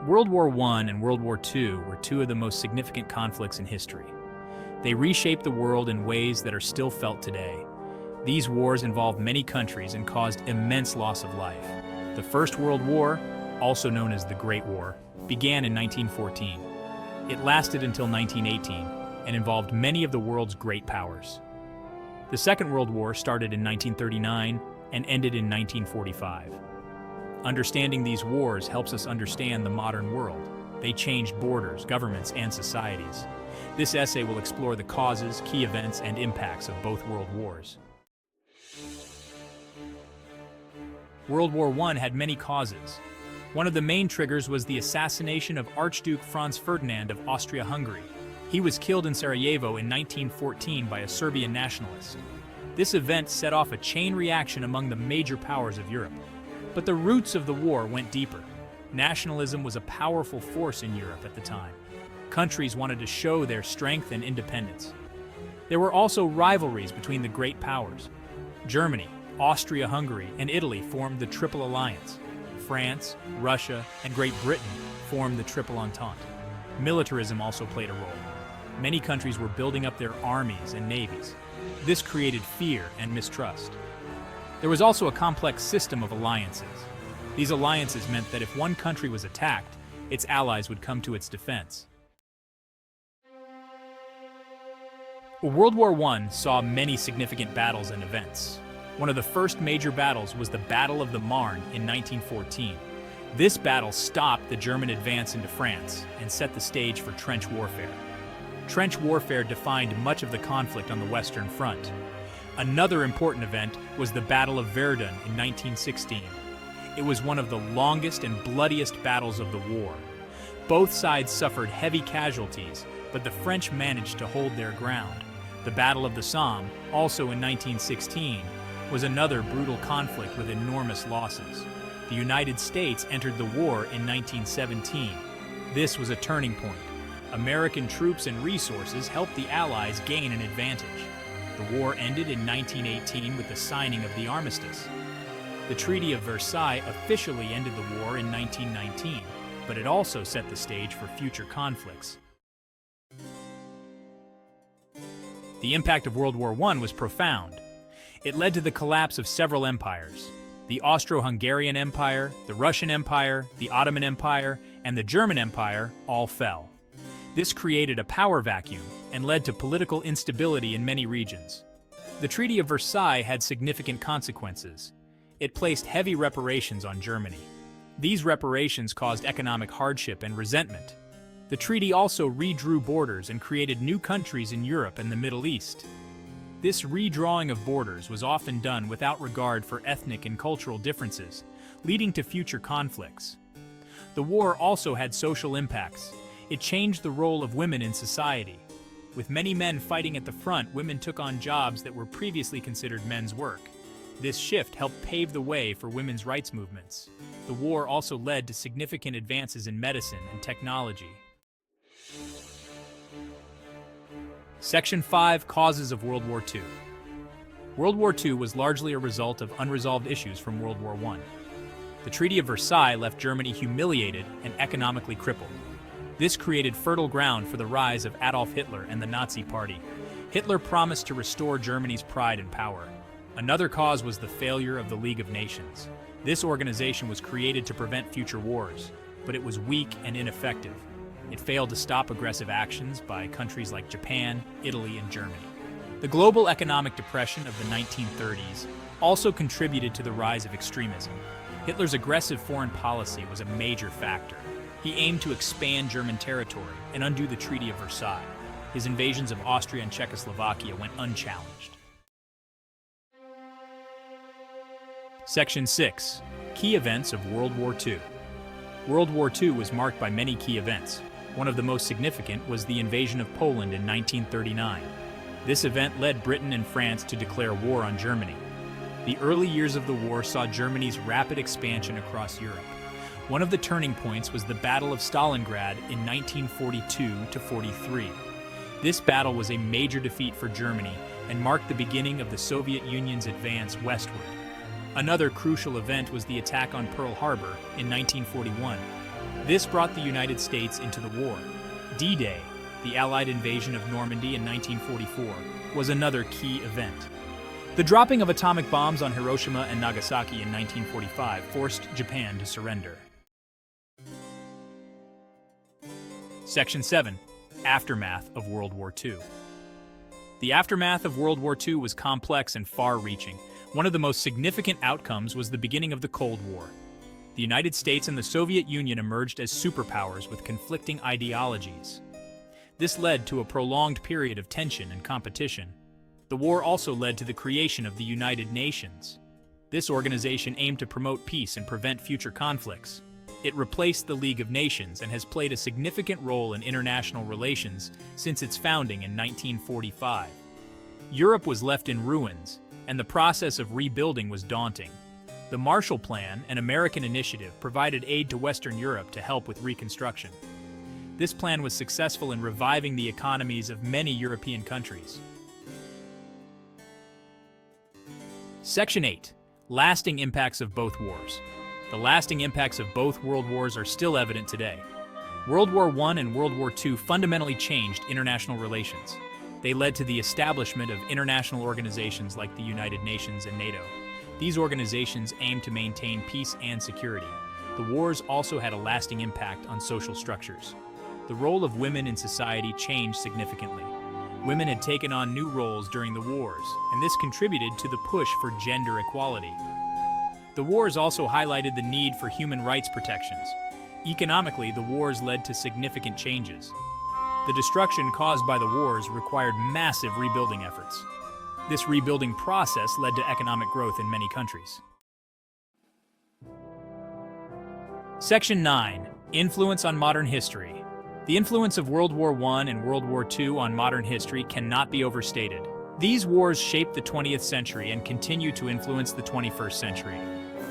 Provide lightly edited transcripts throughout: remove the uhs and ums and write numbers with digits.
World War I and World War II were two of the most significant conflicts in history. They reshaped the world in ways that are still felt today. These wars involved many countries and caused immense loss of life. The First World War, also known as the Great War, began in 1914. It lasted until 1918 and involved many of the world's great powers. The Second World War started in 1939 and ended in 1945. Understanding these wars helps us understand the modern world. They changed borders, governments, and societies. This essay will explore the causes, key events, and impacts of both world wars. World War I had many causes. One of the main triggers was the assassination of Archduke Franz Ferdinand of Austria-Hungary. He was killed in Sarajevo in 1914 by a Serbian nationalist. This event set off a chain reaction among the major powers of Europe. But the roots of the war went deeper. Nationalism was a powerful force in Europe at the time. Countries wanted to show their strength and independence. There were also rivalries between the great powers. Germany, Austria-Hungary, and Italy formed the Triple Alliance. France, Russia, and Great Britain formed the Triple Entente. Militarism also played a role. Many countries were building up their armies and navies. This created fear and mistrust. There was also a complex system of alliances. These alliances meant that if one country was attacked, its allies would come to its defense. World War I saw many significant battles and events. One of the first major battles was the Battle of the Marne in 1914. This battle stopped the German advance into France and set the stage for trench warfare. Trench warfare defined much of the conflict on the Western Front. Another important event was the Battle of Verdun in 1916. It was one of the longest and bloodiest battles of the war. Both sides suffered heavy casualties, but the French managed to hold their ground. The Battle of the Somme, also in 1916, was another brutal conflict with enormous losses. The United States entered the war in 1917. This was a turning point. American troops and resources helped the Allies gain an advantage. The war ended in 1918 with the signing of the armistice. The Treaty of Versailles officially ended the war in 1919, but it also set the stage for future conflicts. The impact of World War I was profound. It led to the collapse of several empires. The Austro-Hungarian Empire, the Russian Empire, the Ottoman Empire, and the German Empire all fell. This created a power vacuum and led to political instability in many regions. The Treaty of Versailles had significant consequences. It placed heavy reparations on Germany. These reparations caused economic hardship and resentment. The treaty also redrew borders and created new countries in Europe and the Middle East. This redrawing of borders was often done without regard for ethnic and cultural differences, leading to future conflicts. The war also had social impacts. It changed the role of women in society. With many men fighting at the front, women took on jobs that were previously considered men's work. This shift helped pave the way for women's rights movements. The war also led to significant advances in medicine and technology. Section 5: Causes of World War II. World War II was largely a result of unresolved issues from World War I. The Treaty of Versailles left Germany humiliated and economically crippled. This created fertile ground for the rise of Adolf Hitler and the Nazi Party. Hitler promised to restore Germany's pride and power. Another cause was the failure of the League of Nations. This organization was created to prevent future wars, but it was weak and ineffective. It failed to stop aggressive actions by countries like Japan, Italy, and Germany. The global economic depression of the 1930s also contributed to the rise of extremism. Hitler's aggressive foreign policy was a major factor. He aimed to expand German territory and undo the Treaty of Versailles. His invasions of Austria and Czechoslovakia went unchallenged. Section 6: Key Events of World War II. World War II was marked by many key events. One of the most significant was the invasion of Poland in 1939. This event led Britain and France to declare war on Germany. The early years of the war saw Germany's rapid expansion across Europe. One of the turning points was the Battle of Stalingrad in 1942-43. This battle was a major defeat for Germany and marked the beginning of the Soviet Union's advance westward. Another crucial event was the attack on Pearl Harbor in 1941. This brought the United States into the war. D-Day, the Allied invasion of Normandy in 1944, was another key event. The dropping of atomic bombs on Hiroshima and Nagasaki in 1945 forced Japan to surrender. Section 7. Aftermath of World War II. The aftermath of World War II was complex and far-reaching. One of the most significant outcomes was the beginning of the Cold War. The United States and the Soviet Union emerged as superpowers with conflicting ideologies. This led to a prolonged period of tension and competition. The war also led to the creation of the United Nations. This organization aimed to promote peace and prevent future conflicts. It replaced the League of Nations and has played a significant role in international relations since its founding in 1945. Europe was left in ruins, and the process of rebuilding was daunting. The Marshall Plan, an American initiative, provided aid to Western Europe to help with reconstruction. This plan was successful in reviving the economies of many European countries. Section 8. Lasting impacts of both wars. The lasting impacts of both world wars are still evident today. World War I and World War II fundamentally changed international relations. They led to the establishment of international organizations like the United Nations and NATO. These organizations aimed to maintain peace and security. The wars also had a lasting impact on social structures. The role of women in society changed significantly. Women had taken on new roles during the wars, and this contributed to the push for gender equality. The wars also highlighted the need for human rights protections. Economically, the wars led to significant changes. The destruction caused by the wars required massive rebuilding efforts. This rebuilding process led to economic growth in many countries. Section 9. Influence on modern history. The influence of World War I and World War II on modern history cannot be overstated. These wars shaped the 20th century and continue to influence the 21st century.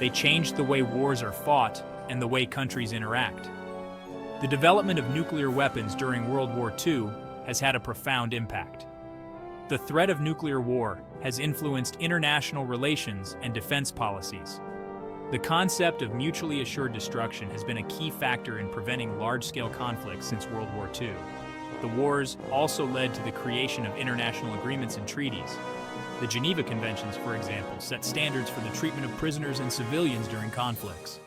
They changed the way wars are fought and the way countries interact. The development of nuclear weapons during World War II has had a profound impact. The threat of nuclear war has influenced international relations and defense policies. The concept of mutually assured destruction has been a key factor in preventing large-scale conflicts since World War II. The wars also led to the creation of international agreements and treaties. The Geneva Conventions, for example, set standards for the treatment of prisoners and civilians during conflicts.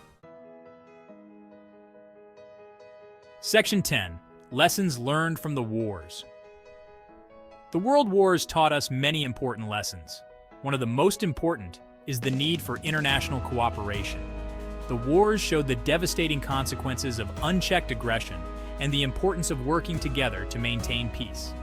Section 10. Lessons learned from the wars. The World Wars taught us many important lessons. One of the most important is the need for international cooperation. The wars showed the devastating consequences of unchecked aggression and the importance of working together to maintain peace.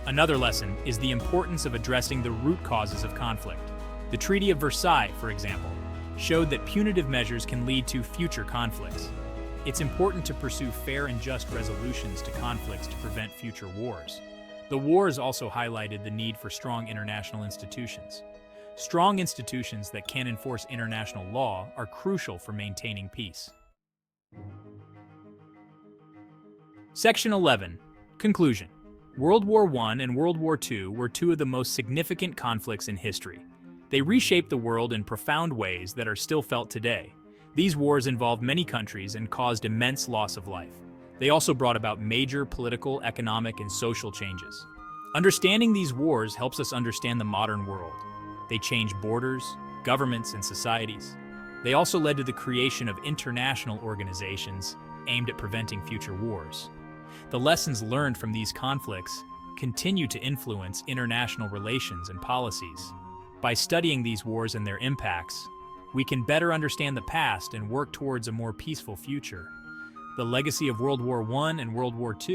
Another lesson is the importance of addressing the root causes of conflict. The Treaty of Versailles, for example, showed that punitive measures can lead to future conflicts. It's important to pursue fair and just resolutions to conflicts to prevent future wars. The wars also highlighted the need for strong international institutions. Strong institutions that can enforce international law are crucial for maintaining peace. Section 11. Conclusion. World War I and World War II were two of the most significant conflicts in history. They reshaped the world in profound ways that are still felt today. These wars involved many countries and caused immense loss of life. They also brought about major political, economic, and social changes. Understanding these wars helps us understand the modern world. They changed borders, governments, and societies. They also led to the creation of international organizations aimed at preventing future wars. The lessons learned from these conflicts continue to influence international relations and policies. By studying these wars and their impacts, we can better understand the past and work towards a more peaceful future. The legacy of World War I and World War II